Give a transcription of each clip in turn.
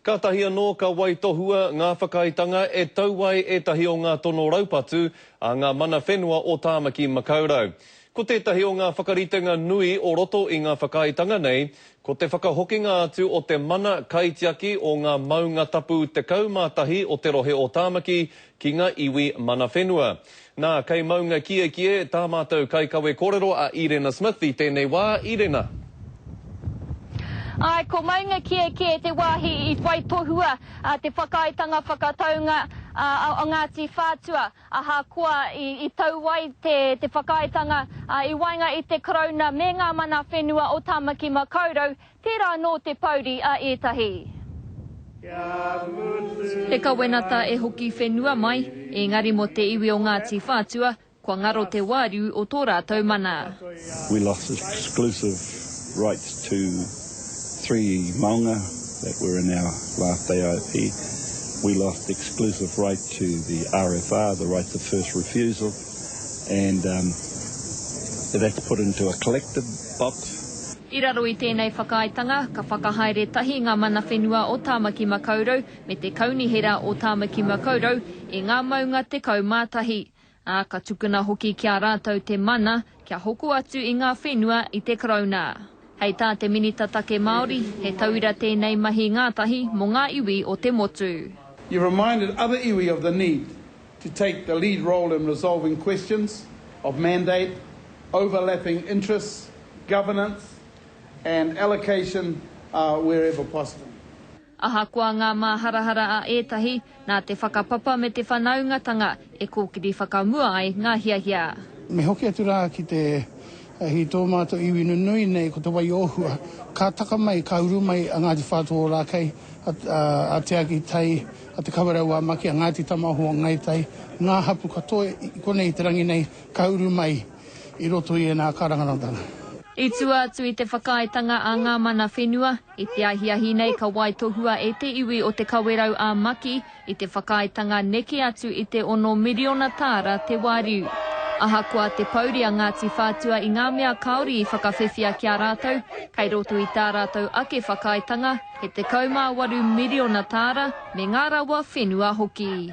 Ka tahi anō ka waitohua ngā whakaitanga e tauai e tahi o ngā tono raupatu a ngā mana whenua o Tāmaki Makaurau. Ko tētahi o ngā whakaritenga nui o roto i ngā whakaitanga nei, ko te whakahokinga atu o te mana kaitiaki o ngā maunga tapu te kaumātahi o te rohe o Tāmaki ki ngā iwi mana whenua. Nā kei maunga kie tā mātou kai kawe kōrero a Irena Smith i tēnei wā, Irena. Ai, ko maunga kie te wāhi i waitohua te whakaitanga whakataunga o Ngāti Whātua. Aha kua i tauai te whakaitanga i wainga i te karauna me ngā mana whenua o Tāmaki Makaurau, tērā nō te pauri a ētahi. Te kawenata e hoki whenua mai, engari mo te iwi o Ngāti Whātua, kua ngaro te wāriu o tō rātou mana. We lost exclusive rights to 3 maunga that were in our last AIP. We lost exclusive right to the RFR, the right to first refusal, and that's put into a collective box. I raro i tēnei whakaitanga, ka whakahaere tahi ngā mana whenua o Tāmaki Makaurau me te kaunihera o Tāmaki Makaurau e ngā maunga te kaumātahi. Ka tukuna hoki kia rātou te mana, kia hoku atu i ngā whenua i te karauna. Hei tā te minita take Māori, he tauira tēnei mahi ngātahi mō ngā iwi o te motu. You reminded other iwi of the need to take the lead role in resolving questions of mandate, overlapping interests, governance and allocation wherever possible. Aha kua ngā māharahara a ētahi, nā te whakapapa me te whanaungatanga e kōkiri whakamua ai ngā hiahia. Me hoki atu rā ki te hi tō mātou iwi nunui nei ko te wai ohua. Ka taka mai, ka uru mai a Ngāti Whātua o Rākei, a te aki tai, a te kawarau a maki a Ngāti Tamaho o Ngai Tai. Ngā hapu katoa i konei te rangi nei, ka uru mai i roto i e nā karangarantanga. I tua atu i te whakaitanga a ngā mana whenua, i te ahiahi nei ka waitohua e te iwi o te kawerau a maki, i te whakaitanga neke atu i te 1 miliona tāra te wāriu. Aha kua te pauri a Ngāti Whātua i ngā mea kaori i whakawhewhia kia rātou, kei roto i tā rātou ake whakaitanga, he te 8 miliona tāra me ngā rawa whenua hoki.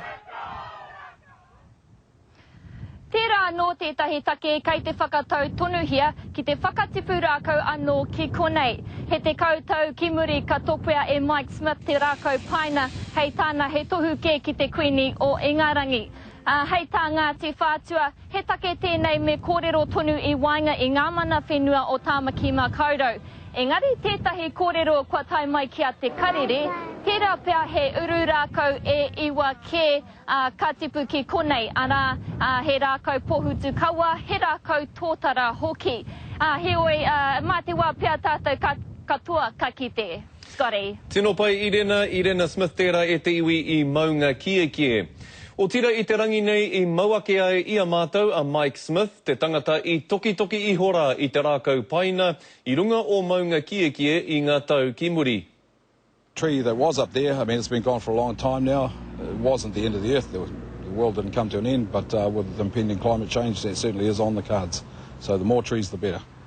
Tērā nō tētahi take kei te whakatau tonuhia ki te whakatipu rākau anō ki konei. He te koutou ki muri ka topua e Mike Smith te rākau paina hei tāna he tohu ke ki te kuini o Ingarangi. Hei tā Ngāti Whātua, he take tēnei me kōrero tonu i wainga i ngā mana whenua o Tāmaki Makaurau. Engari tētahi kōrero kua tai mai kia te karere, tērā pia he uru rākau e iwa ke ka tipu ki konei, ana he rākau pohutu kaua, he rākau tōtara hoki. He oi, mā te wā pia tātou katoa ka kite. Scotty. Tino pai Irena Smith tērā e te iwi i maunga kie. O tira i te rangi nei i mauake ai ia mātou a Mike Smith, te tangata i toki ihora i te rākau paina, i runga o maunga kie i ngā tau ki muri. Tree that was up there, I mean, it's been gone for a long time now. It wasn't the end of the earth. The world didn't come to an end, but with the impending climate change, that certainly is on the cards. So the more trees, the better.